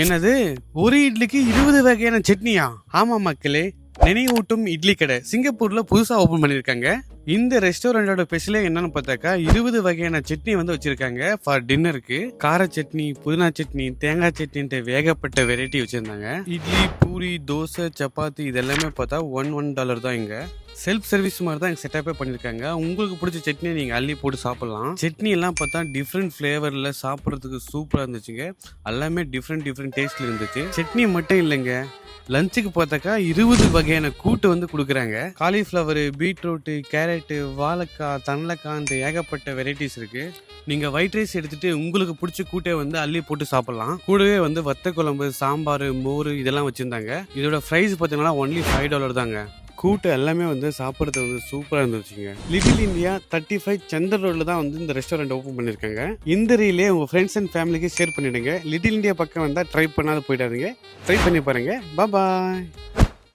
என்னது, ஒரு இட்லிக்கு 20 வகையான சட்னியா? ஆமா மக்களே, நினைவூட்டும் இட்லி கடை சிங்கப்பூர்ல புதுசா ஓபன் பண்ணிருக்காங்க. இந்த ரெஸ்டாரண்டோட ஸ்பெஷலே என்னன்னு பார்த்தாக்கா 20 வகையான சட்னி வந்து வச்சிருக்காங்க ஃபார் டின்னருக்கு. கார சட்னி, புதினா சட்னி, தேங்காய் சட்னின்ட்டு ஏகப்பட்ட வெரைட்டி வச்சிருந்தாங்க. இட்லி, பூரி, தோசை, சப்பாத்தி இதெல்லாமே பார்த்தா $1 தான். இங்க செல்ஃப் சர்வீஸ் மாதிரி தான் செட்டப்பே பண்ணிருக்காங்க. உங்களுக்கு பிடிச்ச சட்னியை நீங்க அள்ளி போட்டு சாப்பிடலாம். சட்னி எல்லாம் பார்த்தா டிஃப்ரெண்ட் ஃபிளேவர்ல சாப்பிட்றதுக்கு சூப்பரா இருந்துச்சுங்க. எல்லாமே டிஃப்ரெண்ட் டேஸ்ட்ல இருந்துச்சு. சட்னி மட்டும் இல்லைங்க, லஞ்சுக்கு பார்த்தாக்கா 20 வகையான கூட்டு வந்து கொடுக்குறாங்க. காலிஃப்ளவர், பீட்ரூட்டு, கேரட்டு, வாழைக்காய், தனலக்காய் ஏகப்பட்ட வெரைட்டிஸ் இருக்கு. நீங்க ஒயிட் ரைஸ் எடுத்துட்டு உங்களுக்கு பிடிச்ச கூட்டை வந்து அள்ளி போட்டு சாப்பிடலாம். கூடவே வந்து வத்த குழம்பு, சாம்பார், மோர் இதெல்லாம் வச்சிருந்தாங்க. இதோட பிரைஸ் பார்த்தீங்கன்னா ஒன்லி $5 தாங்க. கூட்டு எல்லாமே வந்து சாப்பிட்றது வந்து சூப்பராக இருந்துச்சுங்க. லிட்டில் இந்தியா 35 சந்தர் ரோட்ல தான் வந்து இந்த ரெஸ்டாரண்ட் ஓப்பன் பண்ணியிருக்காங்க. இந்த ரீலே உங்கள் ஃப்ரெண்ட்ஸ் அண்ட் ஃபேமிலிக்கு ஷேர் பண்ணிடுங்க. லிட்டில் இந்தியா பக்கம் வந்தால் ட்ரை பண்ணாத போயிடாதீங்க. ட்ரை பண்ணி பாருங்க. பாய்.